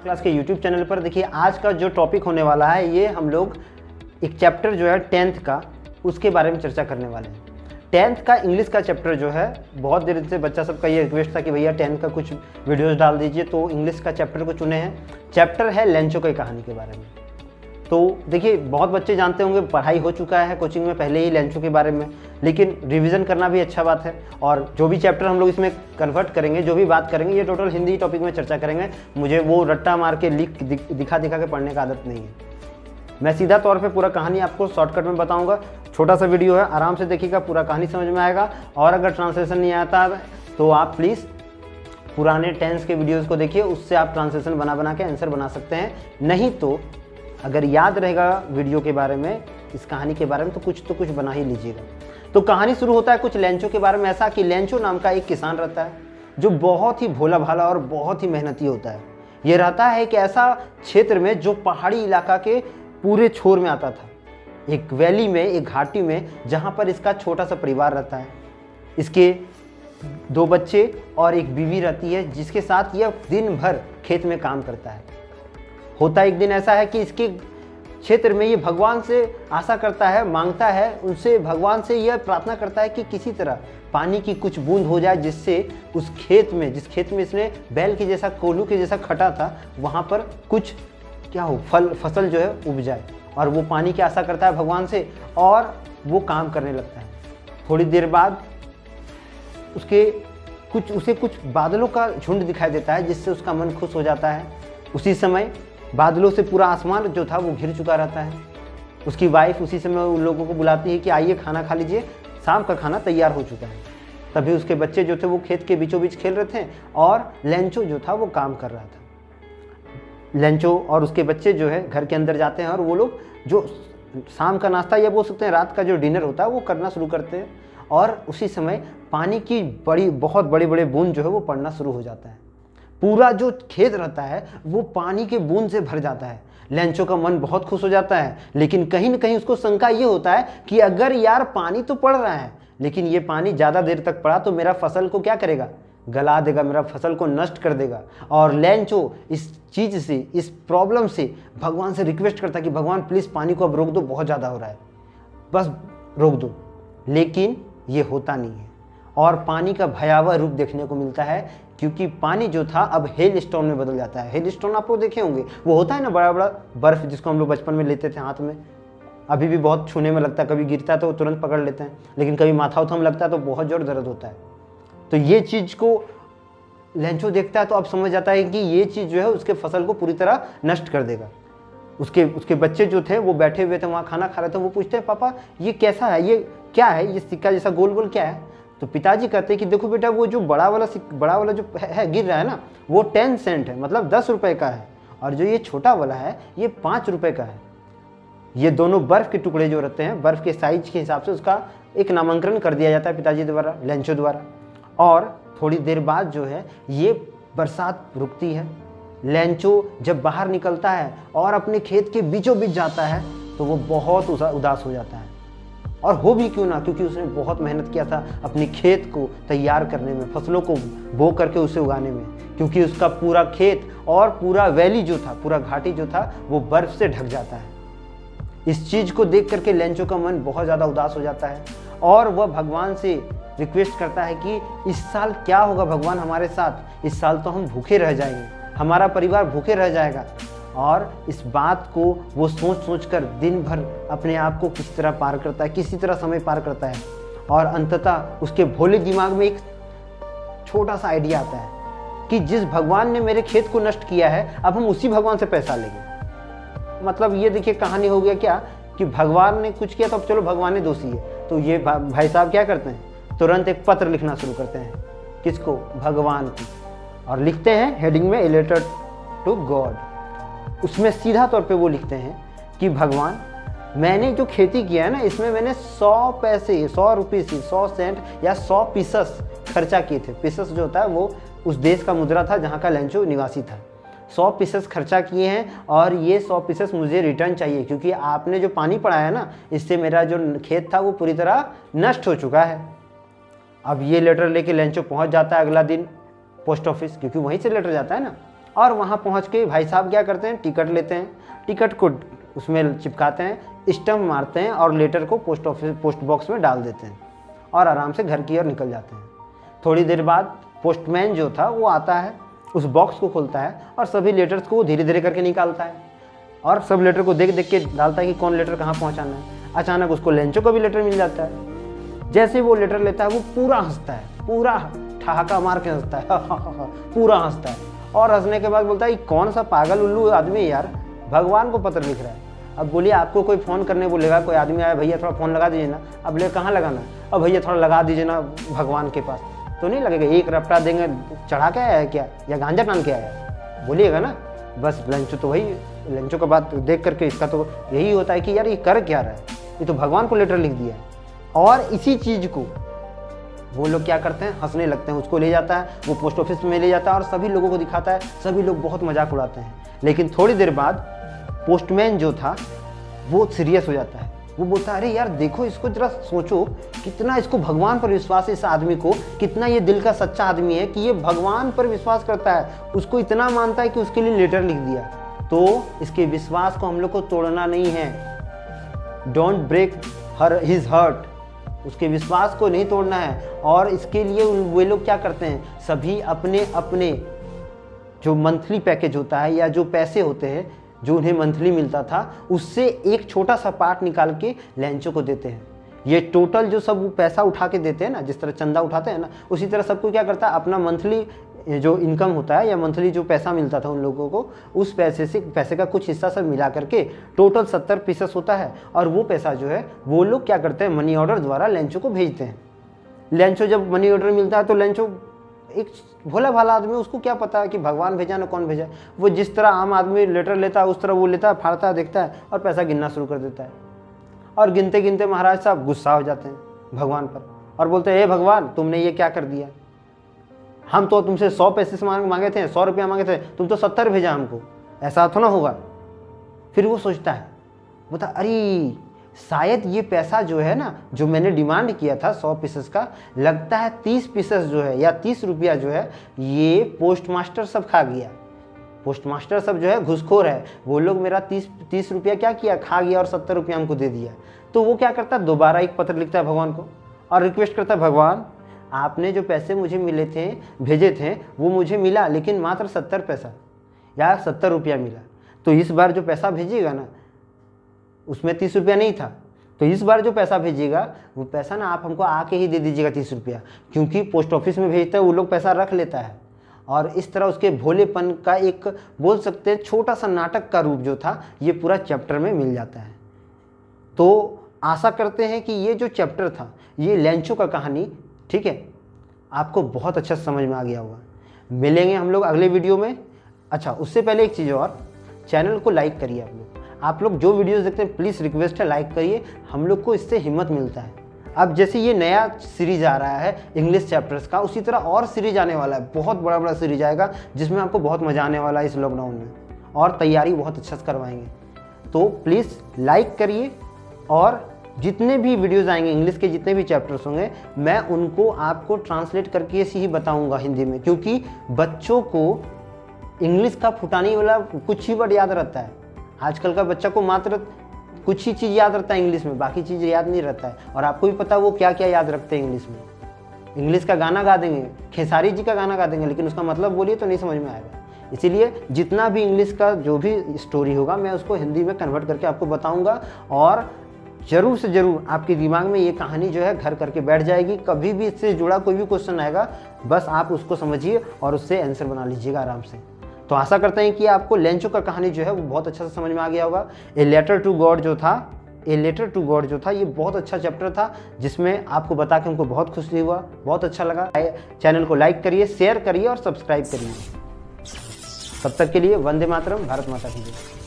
Class के YouTube channel पर। देखिए आज का जो टॉपिक होने वाला है ये हम लोग एक चैप्टर जो है 10th का उसके बारे में चर्चा करने वाले हैं। 10th का इंग्लिश का चैप्टर जो है बहुत देर से बच्चा सबका ये रिक्वेस्ट था कि भैया 10th का कुछ वीडियोस डाल दीजिए, तो इंग्लिश का चैप्टर को चुने हैं। चैप्टर है लेंचो की कहानी के बारे में। तो देखिए बहुत बच्चे जानते होंगे, पढ़ाई हो चुका है कोचिंग में पहले ही लेंचो के बारे में, लेकिन रिवीजन करना भी अच्छा बात है। और जो भी चैप्टर हम लोग इसमें कन्वर्ट करेंगे, जो भी बात करेंगे, ये टोटल हिंदी टॉपिक में चर्चा करेंगे। मुझे वो रट्टा मार के दिखा के पढ़ने का आदत नहीं है। मैं सीधा तौर पे पूरा कहानी आपको शॉर्टकट में बताऊंगा। छोटा सा वीडियो है, आराम से देखिएगा, पूरा कहानी समझ में आएगा। और अगर ट्रांसलेशन नहीं आता तो आप प्लीज़ पुराने टेंस के वीडियोज़ को देखिए, उससे आप ट्रांसलेशन बना के आंसर बना सकते हैं। नहीं तो अगर याद रहेगा वीडियो के बारे में, इस कहानी के बारे में, तो कुछ बना ही लीजिएगा। तो कहानी शुरू होता है कुछ लेंचो के बारे में। ऐसा कि लेंचो नाम का एक किसान रहता है जो बहुत ही भोला भाला और बहुत ही मेहनती होता है। ये रहता है कि ऐसा क्षेत्र में जो पहाड़ी इलाका के पूरे छोर में आता था, एक वैली में, एक घाटी में, जहाँ पर इसका छोटा सा परिवार रहता है। इसके 2 बच्चे और एक बीवी रहती है जिसके साथ यह दिन भर खेत में काम करता है। होता एक दिन ऐसा है कि इसके क्षेत्र में ये भगवान से आशा करता है, मांगता है, उनसे भगवान से यह प्रार्थना करता है कि किसी तरह पानी की कुछ बूंद हो जाए, जिससे उस खेत में, जिस खेत में इसने बैल के जैसा, कोल्हू के जैसा खटा था, वहाँ पर कुछ क्या हो, फसल जो है उग जाए। और वो पानी की आशा करता है भगवान से और वो काम करने लगता है। थोड़ी देर बाद उसे कुछ बादलों का झुंड दिखाई देता है, जिससे उसका मन खुश हो जाता है। उसी समय बादलों से पूरा आसमान जो था वो घिर चुका रहता है। उसकी वाइफ उसी समय उन लोगों को बुलाती है कि आइए खाना खा लीजिए, शाम का खाना तैयार हो चुका है। तभी उसके बच्चे जो थे वो खेत के बीचों बीच खेल रहे थे और लेंचो जो था वो काम कर रहा था। लेंचो और उसके बच्चे जो है घर के अंदर जाते हैं और वो लोग जो शाम का नाश्ता या बोल सकते हैं रात का जो डिनर होता है वो करना शुरू करते हैं। और उसी समय पानी की बहुत बड़े बड़े बूंद जो है वो पड़ना शुरू हो जाता है। पूरा जो खेत रहता है वो पानी के बूंद से भर जाता है। लेंचो का मन बहुत खुश हो जाता है, लेकिन कहीं न कहीं उसको शंका ये होता है कि अगर यार पानी तो पड़ रहा है, लेकिन ये पानी ज़्यादा देर तक पड़ा तो मेरा फसल को क्या करेगा, गला देगा, मेरा फसल को नष्ट कर देगा। और लेंचो इस चीज़ से, इस प्रॉब्लम से भगवान से रिक्वेस्ट करता है कि भगवान प्लीज़ पानी को अब रोक दो, बहुत ज़्यादा हो रहा है, बस रोक दो। लेकिन ये होता नहीं है और पानी का भयावह रूप देखने को मिलता है, क्योंकि पानी जो था अब हेल स्टोन में बदल जाता है। हेल स्टोन आप लोग देखे होंगे, वो होता है ना बड़ा बड़ा बर्फ़, जिसको हम लोग बचपन में लेते थे हाथ में, अभी भी बहुत छूने में लगता है, कभी गिरता है तो तुरंत पकड़ लेते हैं, लेकिन कभी माथा उथम लगता है तो बहुत जोर दर्द होता है। तो ये चीज़ को लेंचो देखता है तो अब समझ जाता है कि ये चीज़ जो है उसके फसल को पूरी तरह नष्ट कर देगा। उसके बच्चे जो थे वो बैठे हुए थे, वहाँ खाना खा रहे थे। वो पूछते हैं, पापा ये कैसा है, ये क्या है, ये सिक्का जैसा गोल गोल क्या है? तो पिताजी कहते हैं कि देखो बेटा, वो जो बड़ा वाला जो है गिर रहा है ना, वो 10 सेंट है, मतलब 10 रुपये का है, और जो ये छोटा वाला है ये 5 रुपये का है। ये दोनों बर्फ़ के टुकड़े जो रहते हैं, बर्फ़ के साइज के हिसाब से उसका एक नामांकन कर दिया जाता है पिताजी द्वारा, लेंचो द्वारा। और थोड़ी देर बाद जो है ये बरसात रुकती है। लेंचो जब बाहर निकलता है और अपने खेत के बीचों बीच जाता है तो वो बहुत उदास हो जाता है। और हो भी क्यों ना, क्योंकि उसने बहुत मेहनत किया था अपने खेत को तैयार करने में, फसलों को बो करके उसे उगाने में, क्योंकि उसका पूरा खेत और पूरा वैली जो था, पूरा घाटी जो था, वो बर्फ़ से ढक जाता है। इस चीज़ को देख करके लेंचो का मन बहुत ज़्यादा उदास हो जाता है और वह भगवान से रिक्वेस्ट करता है कि इस साल क्या होगा भगवान हमारे साथ, इस साल तो हम भूखे रह जाएंगे, हमारा परिवार भूखे रह जाएगा। और इस बात को वो सोच कर दिन भर अपने आप को किस तरह पार करता है, किसी तरह समय पार करता है। और अंततः उसके भोले दिमाग में एक छोटा सा आइडिया आता है कि जिस भगवान ने मेरे खेत को नष्ट किया है, अब हम उसी भगवान से पैसा लेंगे। मतलब ये देखिए कहानी हो गया क्या कि भगवान ने कुछ किया तो अब चलो भगवान ने दोषी है। तो ये भाई साहब क्या करते हैं, तुरंत एक पत्र लिखना शुरू करते हैं। किसको? भगवान को। और लिखते हैं हेडिंग में, ए लेटर टू गॉड। उसमें सीधा तौर पे वो लिखते हैं कि भगवान, मैंने जो खेती किया है ना, इसमें मैंने 100 पैसे, 100 रुपये से 100 सेंट या 100 पीसस खर्चा किए थे। पीसस जो होता है वो उस देश का मुद्रा था जहाँ का लेंचो निवासी था। 100 पीसस खर्चा किए हैं और ये 100 पीसस मुझे रिटर्न चाहिए, क्योंकि आपने जो पानी पड़ाया ना, इससे मेरा जो खेत था वो पूरी तरह नष्ट हो चुका है। अब ये लेटर लेके लेंचो पहुँच जाता है अगला दिन पोस्ट ऑफिस, क्योंकि वहीं से लेटर जाता है ना। और वहाँ पहुँच के भाई साहब क्या करते हैं, टिकट लेते हैं, टिकट को उसमें चिपकाते हैं, स्टम्प मारते हैं और लेटर को पोस्ट बॉक्स में डाल देते हैं और आराम से घर की ओर निकल जाते हैं। थोड़ी देर बाद पोस्टमैन जो था वो आता है, उस बॉक्स को खोलता है और सभी लेटर्स को धीरे धीरे करके निकालता है और सब लेटर को देख देख के डालता है कि कौन लेटर कहाँ पहुँचाना है। अचानक उसको लेंचो का भी लेटर मिल जाता है। जैसे वो लेटर लेता है वो पूरा हंसता है, पूरा ठहाका मार के हंसता है पूरा हंसता है और हंसने के बाद बोलता है कौन सा पागल उल्लू आदमी है यार, भगवान को पत्र लिख रहा है। अब बोलिए आपको कोई फ़ोन करने बोलेगा, कोई आदमी आया, भैया थोड़ा फ़ोन लगा दीजिए ना। अब बोले कहाँ लगाना है, अब भैया थोड़ा लगा दीजिए ना भगवान के पास, तो नहीं लगेगा। एक रपटा देंगे, चढ़ा के आया है क्या या गांजा टान के आया है, बोलिएगा ना। बस लंचो तो वही, लंचो का बात देख करके इसका तो यही होता है कि यार ये कर क्या रहा है, ये तो भगवान को लेटर लिख दिया है। और इसी चीज़ को वो लोग क्या करते हैं, हंसने लगते हैं। उसको ले जाता है, वो पोस्ट ऑफिस में ले जाता है और सभी लोगों को दिखाता है, सभी लोग बहुत मजाक उड़ाते हैं। लेकिन थोड़ी देर बाद पोस्टमैन जो था वो सीरियस हो जाता है। वो बोलता है अरे यार देखो इसको, जरा सोचो कितना इसको भगवान पर विश्वास है, इस आदमी को कितना ये दिल का सच्चा आदमी है कि ये भगवान पर विश्वास करता है, उसको इतना मानता है कि उसके लिए लेटर लिख दिया। तो इसके विश्वास को हम लोग को तोड़ना नहीं है, डोंट ब्रेक हिज हार्ट, उसके विश्वास को नहीं तोड़ना है। और इसके लिए वे लोग क्या करते हैं, सभी अपने अपने जो मंथली पैकेज होता है या जो पैसे होते हैं जो उन्हें मंथली मिलता था, उससे एक छोटा सा पार्ट निकाल के लैंचो को देते हैं। ये टोटल जो सब पैसा उठा के देते हैं ना, जिस तरह चंदा उठाते हैं ना, उसी तरह सबको क्या करता है, अपना मंथली जो इनकम होता है या मंथली जो पैसा मिलता था उन लोगों को, उस पैसे का कुछ हिस्सा सब मिला करके टोटल 70 पीसेस होता है। और वो पैसा जो है वो लोग क्या करते हैं, मनी ऑर्डर द्वारा लैंचो को भेजते हैं। लैंचो जब मनी ऑर्डर मिलता है तो लैंचो एक भोला भाला आदमी, उसको क्या पता है कि भगवान भेजा ना कौन भेजा। वो जिस तरह आम आदमी लेटर लेता है उस तरह वो लेता है, फाड़ता है, देखता है और पैसा गिनना शुरू कर देता है। और गिनते गिनते महाराज साहब गुस्सा हो जाते हैं भगवान पर और बोलते हैं हे भगवान तुमने ये क्या कर दिया, हम तो तुमसे 100 पैसे मांगे थे, 100 रुपया मांगे थे, तुम तो 70 भेजा हमको, ऐसा तो ना होगा। फिर वो सोचता है, बोलता अरे शायद ये पैसा जो है ना, जो मैंने डिमांड किया था 100 पीसेस का, लगता है 30 पीसेस जो है या 30 रुपया जो है ये पोस्ट मास्टर सब खा गया। पोस्ट मास्टर सब जो है घुसखोर है, वो लोग मेरा 30 रुपया क्या किया, खा गया और 70 रुपया हमको दे दिया। तो वो क्या करता है, दोबारा एक पत्र लिखता है भगवान को और रिक्वेस्ट करता है, भगवान आपने जो पैसे मुझे मिले थे, भेजे थे, वो मुझे मिला लेकिन मात्र 70 पैसा या 70 रुपया मिला। तो इस बार जो पैसा भेजिएगा ना, उसमें 30 रुपया नहीं था, तो इस बार जो पैसा भेजिएगा वो पैसा ना आप हमको आके ही दे दीजिएगा 30 रुपया, क्योंकि पोस्ट ऑफिस में भेजता है वो लोग पैसा रख लेता है। और इस तरह उसके भोलेपन का एक बोल सकते हैं छोटा सा नाटक का रूप जो था, ये पूरा चैप्टर में मिल जाता है। तो आशा करते हैं कि ये जो चैप्टर था, ये लैंचो का कहानी, ठीक है, आपको बहुत अच्छा समझ में आ गया होगा। मिलेंगे हम लोग अगले वीडियो में। अच्छा, उससे पहले एक चीज़ और, चैनल को लाइक करिए आप लोग जो वीडियोस देखते हैं प्लीज़ रिक्वेस्ट है लाइक करिए, हम लोग को इससे हिम्मत मिलता है। अब जैसे ये नया सीरीज आ रहा है इंग्लिश चैप्टर्स का, उसी तरह और सीरीज आने वाला है, बहुत बड़ा सीरीज आएगा जिसमें आपको बहुत मज़ा आने वाला है इस लॉकडाउन में, और तैयारी बहुत अच्छा से करवाएंगे। तो प्लीज़ लाइक करिए, और जितने भी वीडियोज़ आएंगे इंग्लिश के, जितने भी चैप्टर्स होंगे, मैं उनको आपको ट्रांसलेट करके ऐसे ही बताऊँगा हिंदी में, क्योंकि बच्चों को इंग्लिश का फुटाने वाला कुछ ही वर्ड याद रहता है। आजकल का बच्चा को मात्र कुछ ही चीज़ याद रहता है इंग्लिश में, बाकी चीज़ याद नहीं रहता है। और आपको भी पता है वो क्या क्या याद रखते हैं इंग्लिश में। इंग्लिश का गाना गा देंगे, खेसारी जी का गाना गा देंगे, लेकिन उसका मतलब बोलिए तो नहीं समझ में आएगा। इसीलिए जितना भी इंग्लिश का जो भी स्टोरी होगा मैं उसको हिंदी में कन्वर्ट करके आपको बताऊँगा, और ज़रूर से ज़रूर आपके दिमाग में ये कहानी जो है घर करके बैठ जाएगी। कभी भी इससे जुड़ा कोई भी क्वेश्चन आएगा, बस आप उसको समझिए और उससे आंसर बना लीजिएगा आराम से। तो आशा करते हैं कि आपको लैंचो का कहानी जो है वो बहुत अच्छा से समझ में आ गया होगा। ए लेटर टू गॉड जो था, ये बहुत अच्छा चैप्टर था, जिसमें आपको बता के हमको बहुत खुशी हुआ, बहुत अच्छा लगा। चैनल को लाइक करिए, शेयर करिए और सब्सक्राइब करिए। तब तक के लिए वंदे मातरम, भारत माता की जय।